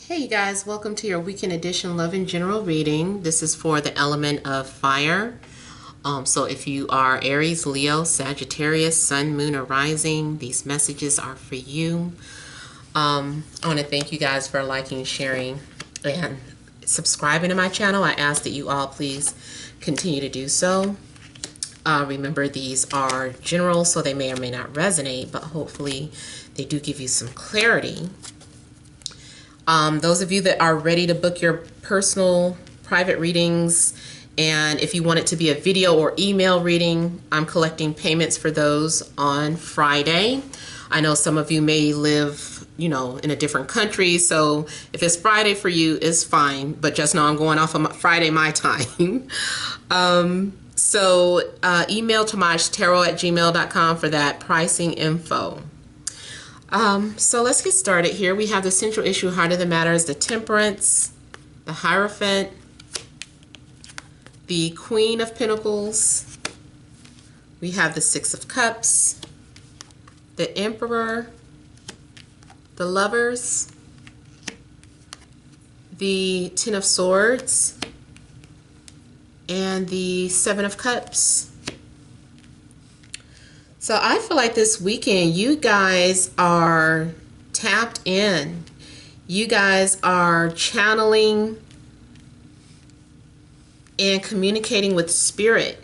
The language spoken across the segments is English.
Hey you guys, welcome to your weekend edition Love and General reading. This is for the element of fire. So if you are Aries, Leo, Sagittarius, Sun, Moon, or Rising, these messages are for you. I want to thank you guys for liking, sharing, and subscribing to my channel. I ask that you all please continue to do so. Remember, these are general, so they may or may not resonate, but hopefully they do give you some clarity. Those of you that are ready to book your personal private readings, and if you want it to be a video or email reading, I'm collecting payments for those on Friday. I know some of you may live, in a different country, so if it's Friday for you, it's fine, but just know I'm going off of Friday my time. So email TemajTarot@gmail.com for that pricing info. So let's get started here. We have the central issue, heart of the matter is the Temperance, the Hierophant, the Queen of Pentacles. We have the Six of Cups, the Emperor, the Lovers, the Ten of Swords, and the Seven of Cups. So I feel like this weekend you guys are tapped in. You guys are channeling and communicating with spirit.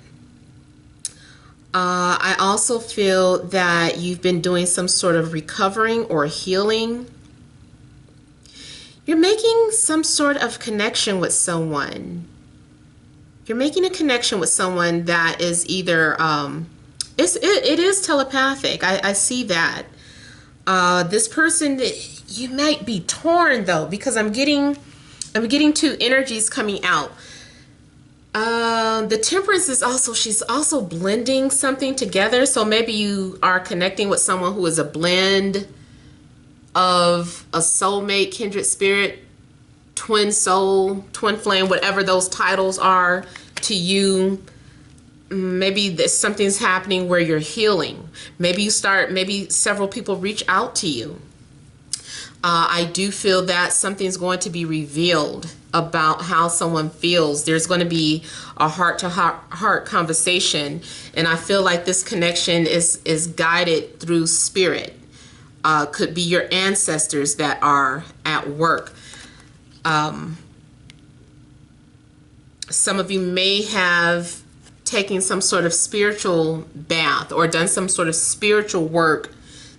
I also feel that you've been doing some sort of recovering or healing. You're making some sort of connection with someone. You're making a connection with someone that is either it is telepathic. I see that. This person, you might be torn though, because I'm getting two energies coming out. The Temperance is also, she's also blending something together. So maybe you are connecting with someone who is a blend of a soulmate, kindred spirit, twin soul, twin flame, whatever those titles are to you. Maybe something's happening where you're healing. Maybe several people reach out to you. I do feel that something's going to be revealed about how someone feels. There's going to be a heart-to-heart conversation, and I feel like this connection is guided through spirit. Could be your ancestors that are at work. Some of you may have taking some sort of spiritual bath or done some sort of spiritual work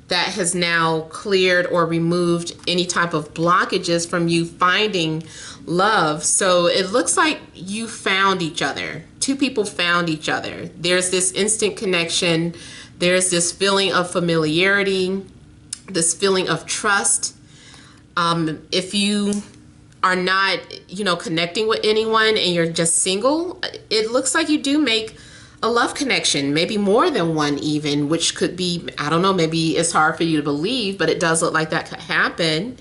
that has now cleared or removed any type of blockages from you finding love. So it looks like you found each other. Two people found each other. There's this instant connection. There's this feeling of familiarity, this feeling of trust. If you are not, connecting with anyone and you're just single, it looks like you do make a love connection, maybe more than one even, which could be, I don't know, maybe it's hard for you to believe, but it does look like that could happen.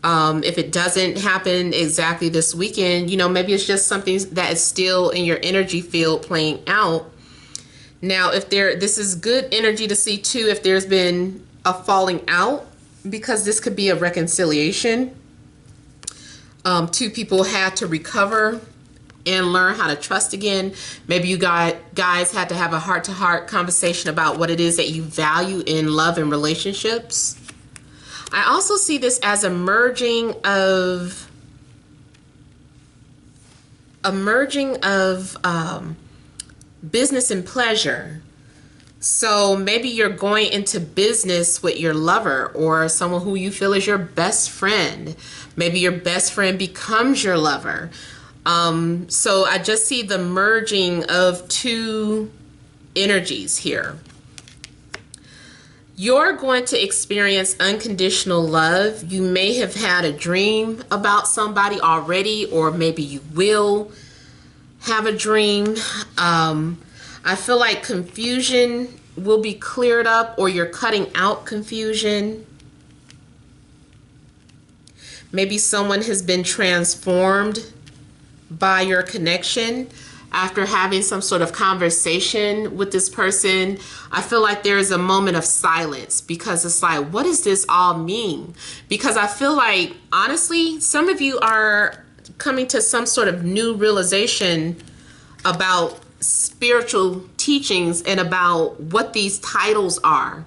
If it doesn't happen exactly this weekend, maybe it's just something that is still in your energy field playing out. Now, this is good energy to see too, if there's been a falling out, because this could be a reconciliation. Two people had to recover and learn how to trust again. Maybe you guys had to have a heart-to-heart conversation about what it is that you value in love and relationships. I also see this as a merging of business and pleasure. So maybe you're going into business with your lover or someone who you feel is your best friend. Maybe your best friend becomes your lover. So I just see the merging of two energies here. You're going to experience unconditional love. You may have had a dream about somebody already, or maybe you will have a dream. I feel like confusion will be cleared up, or you're cutting out confusion. Maybe someone has been transformed by your connection. after having some sort of conversation with this person, I feel like there is a moment of silence, because it's like, what does this all mean? Because I feel like, honestly, some of you are coming to some sort of new realization about spiritual teachings and about what these titles are.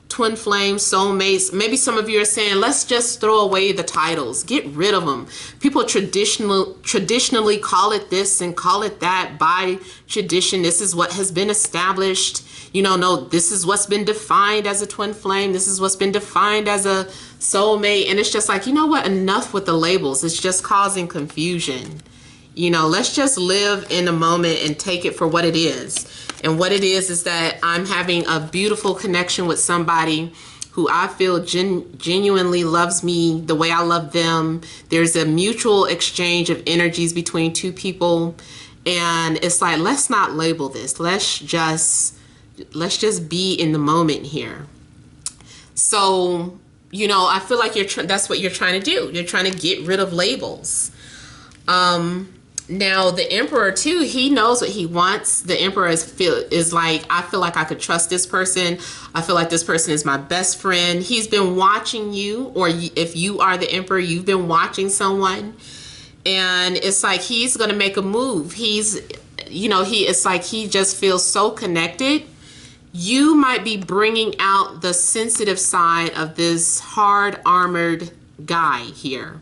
Twin flames, soulmates. Maybe some of you are saying, let's just throw away the titles, get rid of them. People traditionally call it this and call it that. By tradition, this is what has been established. You know, no, this is what's been defined as a twin flame. This is what's been defined as a soulmate. And it's just like, you know what? Enough with the labels. It's just causing confusion. You know, let's just live in the moment and take it for what it is. And what it is that I'm having a beautiful connection with somebody who I feel genuinely loves me the way I love them. There's a mutual exchange of energies between two people. And it's like, let's not label this. Let's just be in the moment here. So, you know, I feel like that's what you're trying to do. You're trying to get rid of labels. Now, the Emperor, too, he knows what he wants. The Emperor is like, I feel like I could trust this person. I feel like this person is my best friend. He's been watching you, or if you are the Emperor, you've been watching someone. And it's like he's going to make a move. It's like he just feels so connected. You might be bringing out the sensitive side of this hard armored guy here.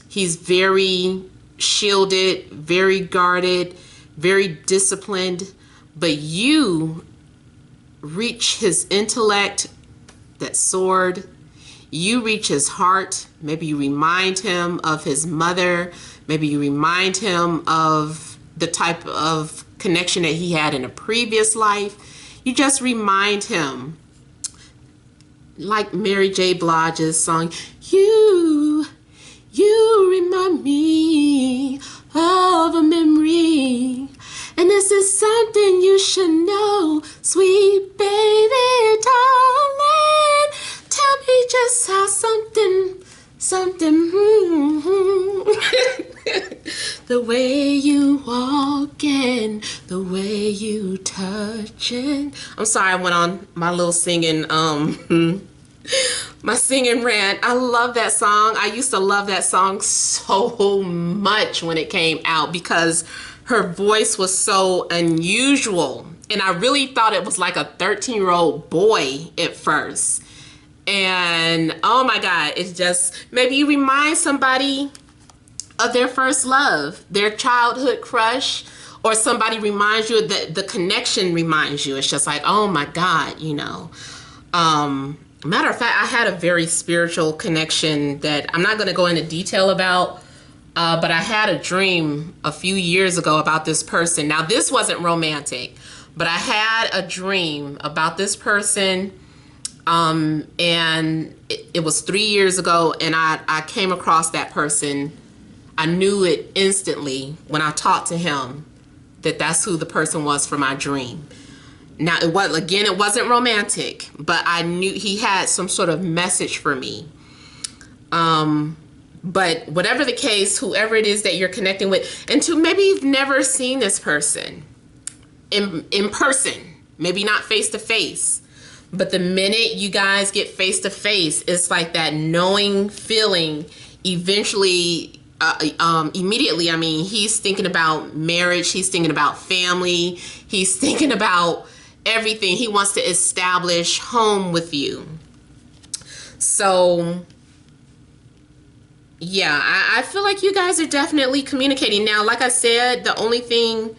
He's very shielded, very guarded, very disciplined, but you reach his intellect, that sword. You reach his heart. Maybe you remind him of his mother. Maybe you remind him of the type of connection that he had in a previous life. You just remind him, like Mary J. Blige's song, You remind me of a memory, and this is something you should know, sweet baby darling. Tell me just how something, the way you walk and the way you touch and I'm sorry, I went on my little singing my singing rant. I love that song. I used to love that song so much when it came out because her voice was so unusual. And I really thought it was like a 13-year-old boy at first. And oh my God, it's just, maybe you remind somebody of their first love, their childhood crush, or somebody reminds you that the connection reminds you. It's just like, oh my God, you know. Matter of fact, I had a very spiritual connection that I'm not going to go into detail about, but I had a dream a few years ago about this person. Now, this wasn't romantic, but I had a dream about this person, and it was 3 years ago, and I came across that person. I knew it instantly when I talked to him that that's who the person was for my dream. Now, it wasn't romantic, but I knew he had some sort of message for me. But whatever the case, whoever it is that you're connecting with, and maybe you've never seen this person in person, maybe not face to face, but the minute you guys get face to face, it's like that knowing feeling eventually, immediately. I mean, he's thinking about marriage. He's thinking about family. He's thinking about everything. He wants to establish home with you. So yeah, I feel like you guys are definitely communicating. Now, like I said, the only thing,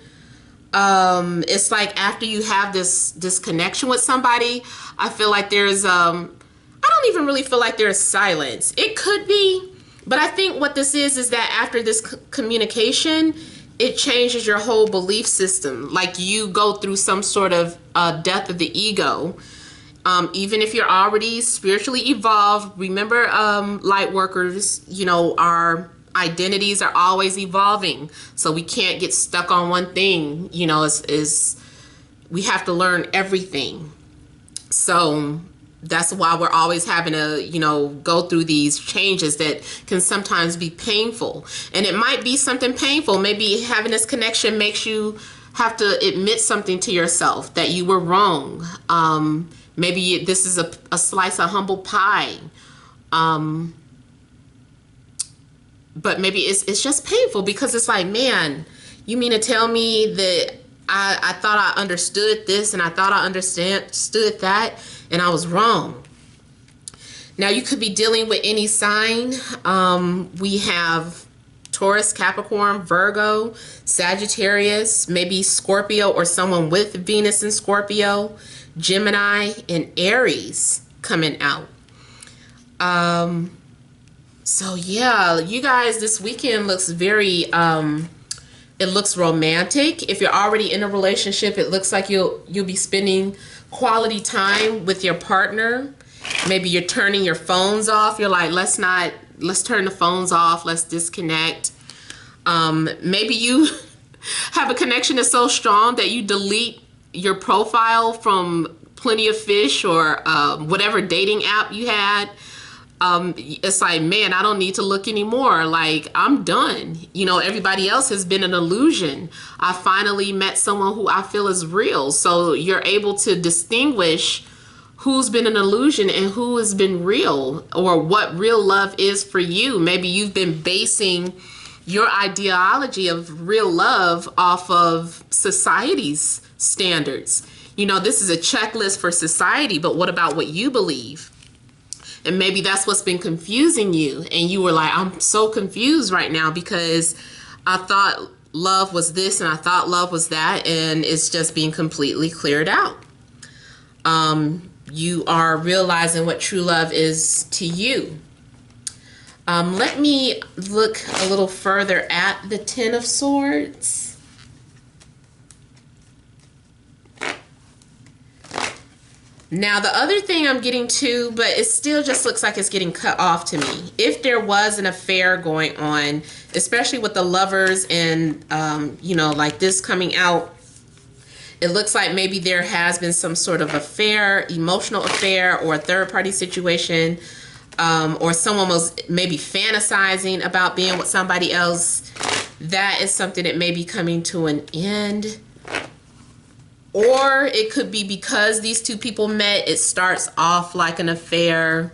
it's like after you have this connection with somebody, I feel like there's, I don't even really feel like there's silence. It could be, but I think what this is that after this communication, it changes your whole belief system. Like you go through some sort of death of the ego. Even if you're already spiritually evolved, remember, light workers, you know, our identities are always evolving. So we can't get stuck on one thing, you know, we have to learn everything. So That's why we're always having to, you know, go through these changes that can sometimes be painful. And it might be something painful. Maybe having this connection makes you have to admit something to yourself, that you were wrong. Maybe this is a slice of humble pie. But maybe it's just painful because it's like, man, you mean to tell me that I thought I understood this and I thought I understood that, and I was wrong. Now you could be dealing with any sign. We have Taurus, Capricorn, Virgo, Sagittarius, maybe Scorpio or someone with Venus in Scorpio, Gemini, and Aries coming out. So yeah, you guys, this weekend looks very, it looks romantic. If you're already in a relationship, it looks like you'll be spending quality time with your partner. Maybe you're turning your phones off. You're like, let's turn the phones off. Let's disconnect. Maybe you have a connection that's so strong that you delete your profile from Plenty of Fish or whatever dating app you had. It's like, man, I don't need to look anymore. Like, I'm done. You know, everybody else has been an illusion. I finally met someone who I feel is real. So you're able to distinguish who's been an illusion and who has been real, or what real love is for you. Maybe you've been basing your ideology of real love off of society's standards. You know, this is a checklist for society, but what about what you believe? And maybe that's what's been confusing you. And you were like, I'm so confused right now because I thought love was this and I thought love was that. And it's just being completely cleared out. You are realizing what true love is to you. Let me look a little further at the Ten of Swords. Now, the other thing I'm getting to, but it still just looks like it's getting cut off to me. If there was an affair going on, especially with the Lovers and, you know, like this coming out, it looks like maybe there has been some sort of affair, emotional affair, or a third-party situation, or someone was maybe fantasizing about being with somebody else. That is something that may be coming to an end. Or it could be because these two people met, it starts off like an affair,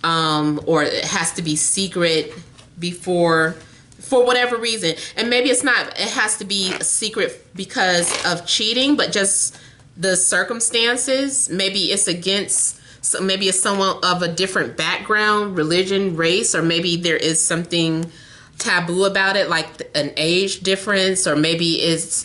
or it has to be secret before, for whatever reason. And maybe it's not, it has to be a secret because of cheating, but just the circumstances. Maybe it's against, so maybe it's someone of a different background, religion, race, or maybe there is something taboo about it, like an age difference, or maybe it's,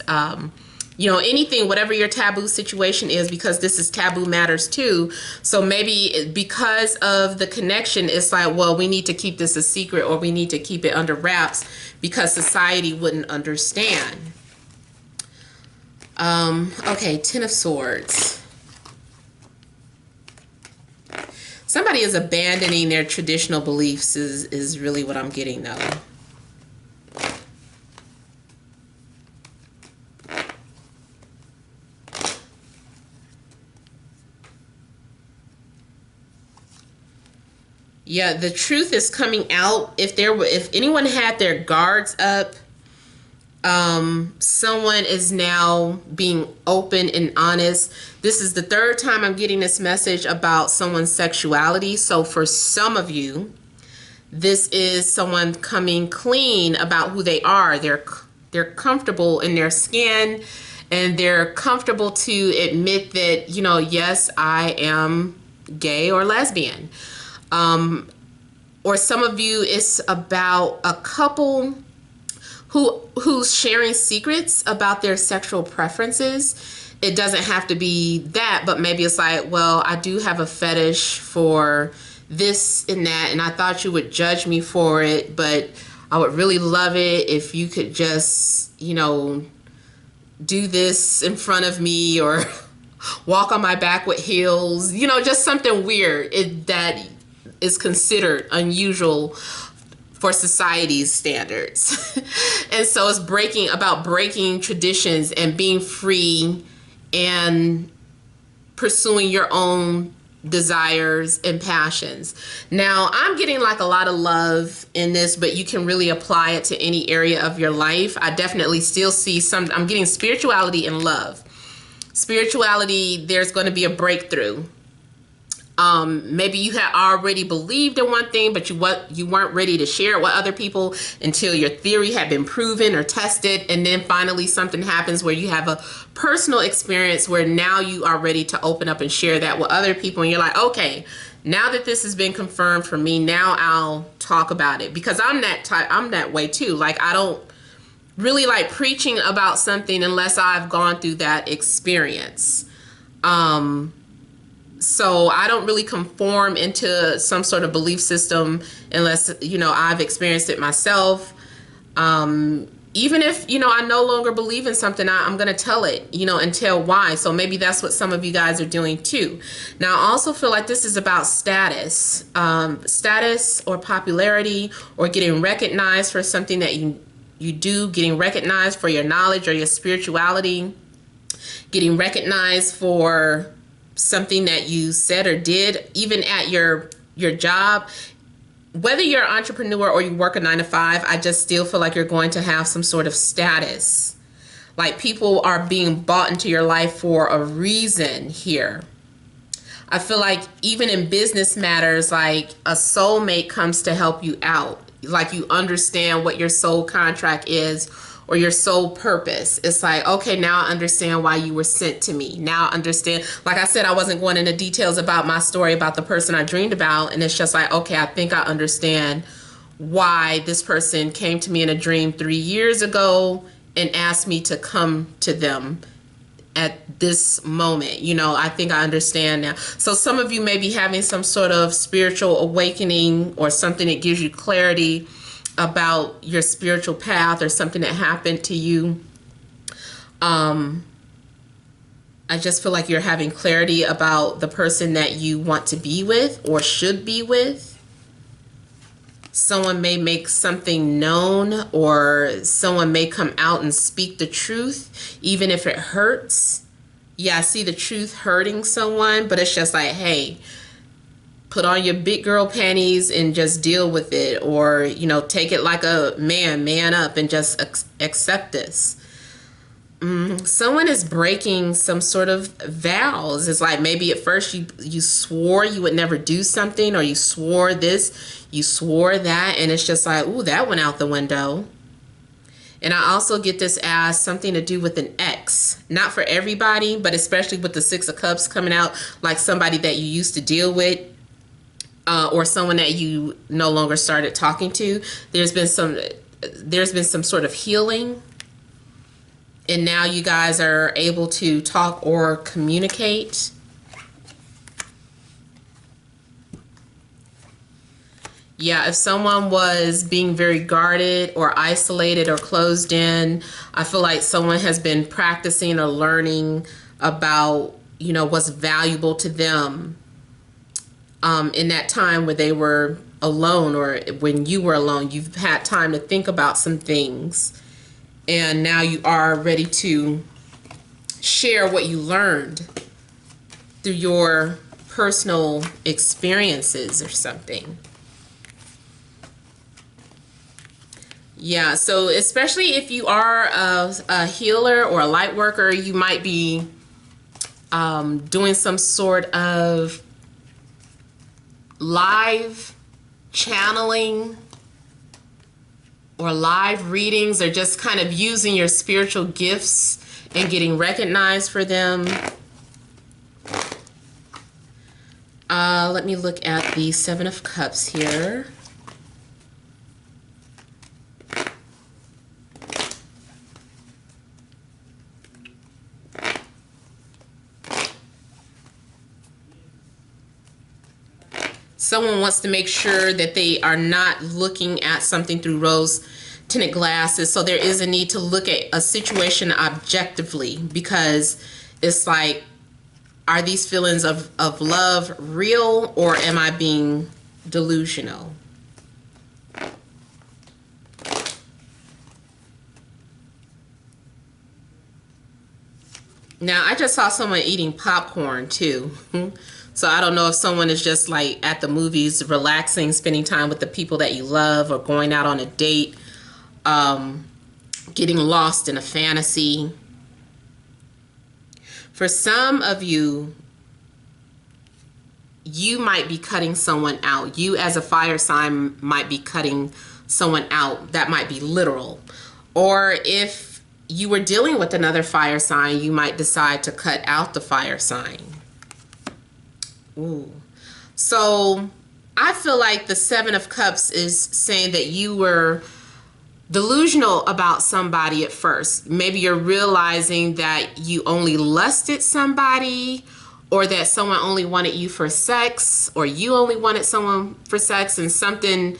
you know, anything, whatever your taboo situation is, because this is taboo matters too. So maybe because of the connection, it's like, well, we need to keep this a secret, or we need to keep it under wraps because society wouldn't understand. Okay, Ten of Swords. Somebody is abandoning their traditional beliefs is really what I'm getting though. Yeah, the truth is coming out. If anyone had their guards up, someone is now being open and honest. This is the third time I'm getting this message about someone's sexuality. So for some of you, this is someone coming clean about who they are. They're comfortable in their skin, and they're comfortable to admit that, you know, yes, I am gay or lesbian. Or some of you, it's about a couple who's sharing secrets about their sexual preferences. It doesn't have to be that, but maybe it's like, well, I do have a fetish for this and that, and I thought you would judge me for it, but I would really love it if you could just, you know, do this in front of me, or walk on my back with heels, you know, just something weird that is considered unusual for society's standards. And so it's about breaking traditions and being free and pursuing your own desires, and passions. Now, I'm getting like a lot of love in this, but you can really apply it to any area of your life. I definitely still see I'm getting spirituality and love. Spirituality, there's going to be a breakthrough. Maybe you had already believed in one thing, but you weren't ready to share it with other people until your theory had been proven or tested, and then finally something happens where you have a personal experience where now you are ready to open up and share that with other people, and you're like, okay, now that this has been confirmed for me, now I'll talk about it. Because I'm that way too. Like, I don't really like preaching about something unless I've gone through that experience. So I don't really conform into some sort of belief system unless, I've experienced it myself. Even if, I no longer believe in something, I'm going to tell it, and tell why. So maybe that's what some of you guys are doing too. Now, I also feel like this is about status, status or popularity, or getting recognized for something that you do, getting recognized for your knowledge or your spirituality, getting recognized for something that you said or did, even at your job. Whether you're an entrepreneur or you work a 9-to-5, I just still feel like you're going to have some sort of status. Like, people are being brought into your life for a reason here. I feel like even in business matters, like a soulmate comes to help you out. Like, you understand what your soul contract is, or your soul purpose. It's like, okay, now I understand why you were sent to me. Now I understand. Like I said, I wasn't going into details about my story about the person I dreamed about. And it's just like, okay, I think I understand why this person came to me in a dream 3 years ago and asked me to come to them at this moment. I think I understand now. So some of you may be having some sort of spiritual awakening or something that gives you clarity about your spiritual path or something that happened to you. I just feel like you're having clarity about the person that you want to be with or should be with. Someone may make something known, or someone may come out and speak the truth, even if it hurts. Yeah, I see the truth hurting someone, but it's just like, hey, put on your big girl panties and just deal with it. Or, take it like a man up and just accept this. Someone is breaking some sort of vows. It's like maybe at first you swore you would never do something, or you swore this, you swore that, and it's just like, ooh, that went out the window. And I also get this as something to do with an ex. Not for everybody, but especially with the 6 of Cups coming out, like somebody that you used to deal with, or someone that you no longer started talking to. There's been some sort of healing, and now you guys are able to talk or communicate. Yeah, if someone was being very guarded or isolated or closed in, I feel like someone has been practicing or learning about, what's valuable to them in that time where they were alone, or when you were alone. You've had time to think about some things, and now you are ready to share what you learned through your personal experiences or something. Yeah, so especially if you are a healer or a light worker, you might be doing some sort of live channeling or live readings, or just kind of using your spiritual gifts and getting recognized for them. Let me look at the 7 of Cups here. Someone wants to make sure that they are not looking at something through rose-tinted glasses. So there is a need to look at a situation objectively, because it's like, are these feelings of love real, or am I being delusional? Now, I just saw someone eating popcorn too. So I don't know if someone is just like at the movies, relaxing, spending time with the people that you love, or going out on a date, getting lost in a fantasy. For some of you, you might be cutting someone out. You as a fire sign might be cutting someone out. That might be literal. Or if you were dealing with another fire sign, you might decide to cut out the fire sign. Ooh. So I feel like the Seven of Cups is saying that you were delusional about somebody at first. Maybe you're realizing that you only lusted somebody, or that someone only wanted you for sex, or you only wanted someone for sex, and something,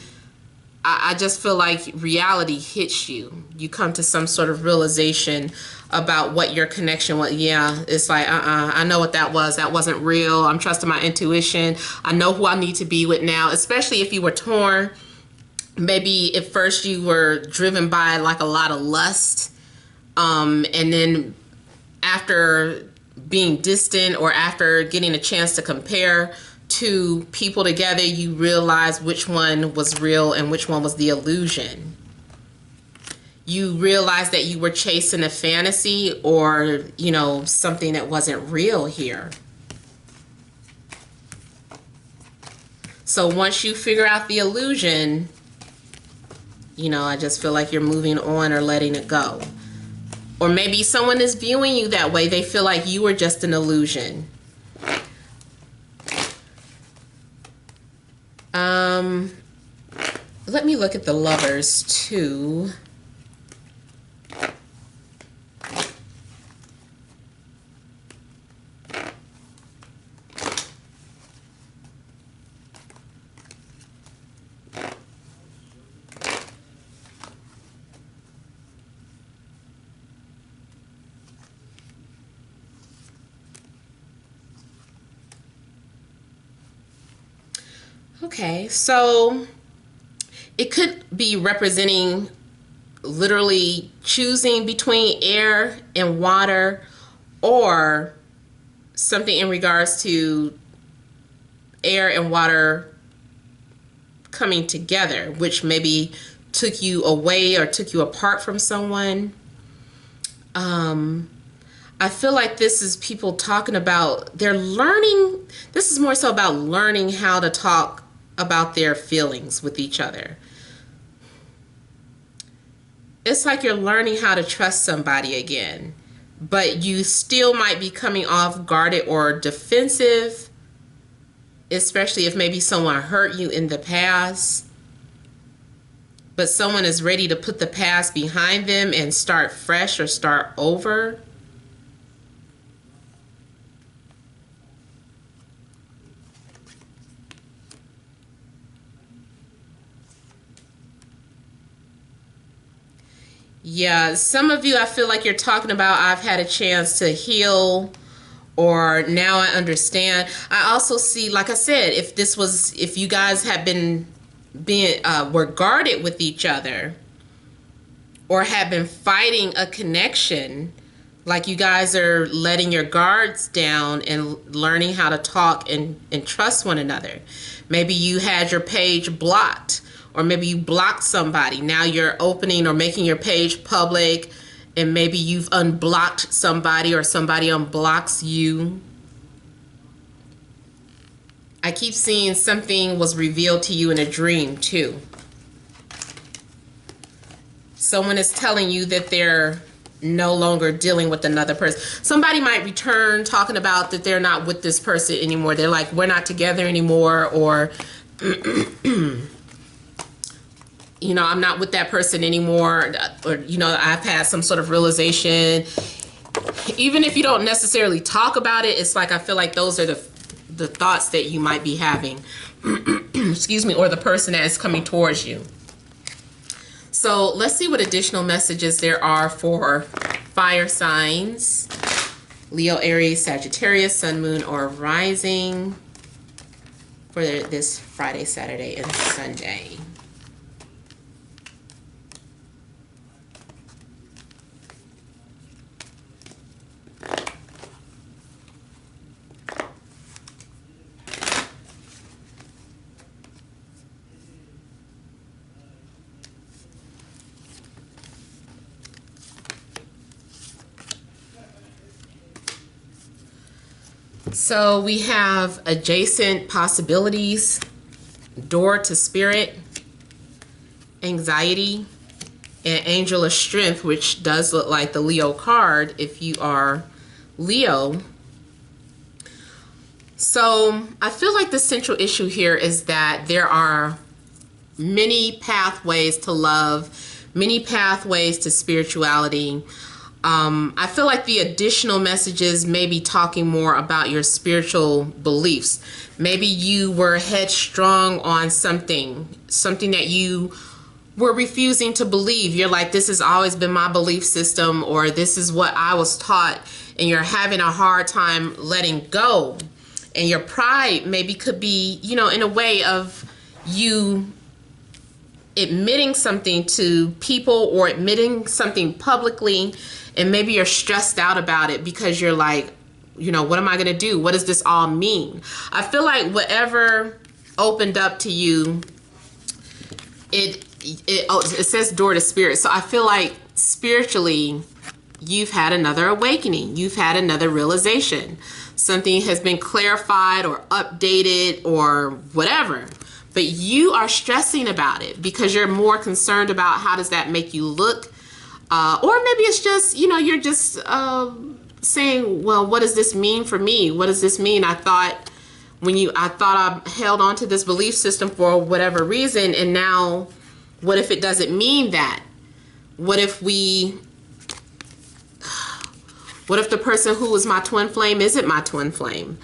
I just feel like reality hits you. You come to some sort of realization about what your connection was. Yeah, it's like, I know what that was. That wasn't real. I'm trusting my intuition. I know who I need to be with now, especially if you were torn. Maybe at first you were driven by like a lot of lust. And then after being distant, or after getting a chance to compare two people together, you realize which one was real and which one was the illusion. You realize that you were chasing a fantasy, or, you know, something that wasn't real here. So once you figure out the illusion, you know, I just feel like you're moving on or letting it go. Or maybe someone is viewing you that way. They feel like you were just an illusion. Let me look at the Lovers too. Okay, so it could be representing literally choosing between air and water, or something in regards to air and water coming together, which maybe took you away or took you apart from someone. I feel like this is people talking about, they're learning, this is more so about learning how to talk about their feelings with each other. It's like you're learning how to trust somebody again, but you still might be coming off guarded or defensive, especially if maybe someone hurt you in the past. But someone is ready to put the past behind them and start fresh or start over. Yeah, some of you, I feel like you're talking about, I've had a chance to heal, or now I understand. I also see, like I said, if you guys have were guarded with each other, or have been fighting a connection, like you guys are letting your guards down and learning how to talk and trust one another. Maybe you had your page blocked, or maybe you blocked somebody. Now you're opening or making your page public, and maybe you've unblocked somebody, or somebody unblocks you. I keep seeing something was revealed to you in a dream too. Someone is telling you that they're no longer dealing with another person. Somebody might return talking about that they're not with this person anymore. They're like, we're not together anymore, or you know, I'm not with that person anymore, or, you know, I've had some sort of realization. Even if you don't necessarily talk about it, it's like, I feel like those are the thoughts that you might be having. Excuse me, or the person that is coming towards you. So let's see what additional messages there are for fire signs. Leo, Aries, Sagittarius, Sun, Moon, or Rising for this Friday, Saturday, and Sunday. So we have adjacent possibilities, door to spirit, anxiety, and angel of strength, which does look like the Leo card if you are Leo. So I feel like the central issue here is that there are many pathways to love, many pathways to spirituality. I feel like the additional messages may be talking more about your spiritual beliefs. Maybe you were headstrong on something that you were refusing to believe. You're like, this has always been my belief system, or this is what I was taught, and you're having a hard time letting go. And your pride maybe could be, you know, in a way of you admitting something to people or admitting something publicly, and maybe you're stressed out about it because you're like, you know, what am I going to do? What does this all mean? I feel like whatever opened up to you, it says door to spirit. So I feel like spiritually, you've had another awakening. You've had another realization. Something has been clarified or updated or whatever. But you are stressing about it because you're more concerned about how does that make you look. Or maybe it's just, you know, you're just saying, well, what does this mean for me? What does this mean? I thought I held on to this belief system for whatever reason, and now what if it doesn't mean that? What if the person who was my twin flame isn't my twin flame?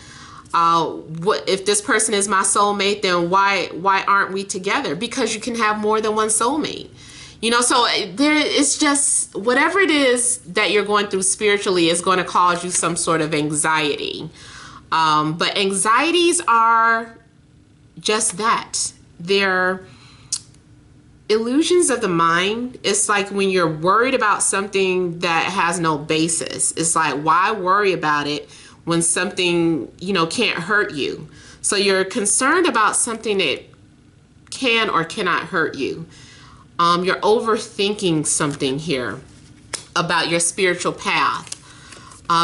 What if this person is my soulmate? Then why aren't we together? Because you can have more than one soulmate. You know, so it's just whatever it is that you're going through spiritually is going to cause you some sort of anxiety. But anxieties are just that. They're illusions of the mind. It's like when you're worried about something that has no basis. It's like, why worry about it when something, you know, can't hurt you? So you're concerned about something that can or cannot hurt you. You're overthinking something here about your spiritual path.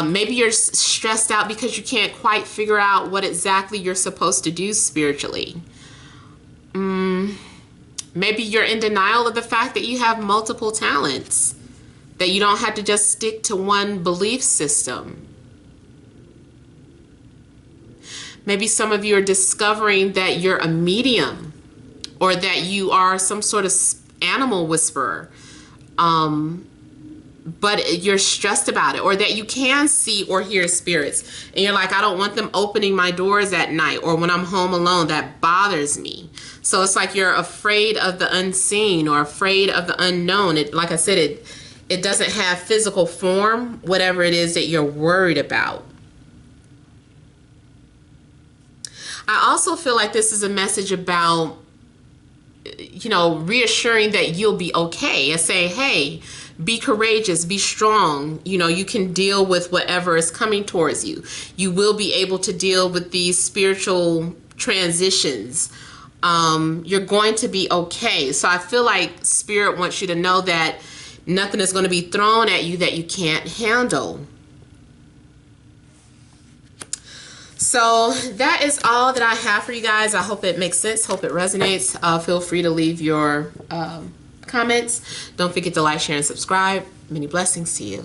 Maybe you're stressed out because you can't quite figure out what exactly you're supposed to do spiritually. Maybe you're in denial of the fact that you have multiple talents, that you don't have to just stick to one belief system. Maybe some of you are discovering that you're a medium, or that you are some sort of animal whisperer, but you're stressed about it, or that you can see or hear spirits, and you're like, I don't want them opening my doors at night, or when I'm home alone, that bothers me. So it's like you're afraid of the unseen or afraid of the unknown. Like I said, it doesn't have physical form, whatever it is that you're worried about. I also feel like this is a message about, you know, reassuring that you'll be okay, and saying, hey, be courageous, be strong. You know, you can deal with whatever is coming towards you. You will be able to deal with these spiritual transitions. You're going to be okay. So I feel like Spirit wants you to know that nothing is going to be thrown at you that you can't handle. So that is all that I have for you guys. I hope it makes sense. Hope it resonates. Feel free to leave your comments. Don't forget to like, share, and subscribe. Many blessings to you.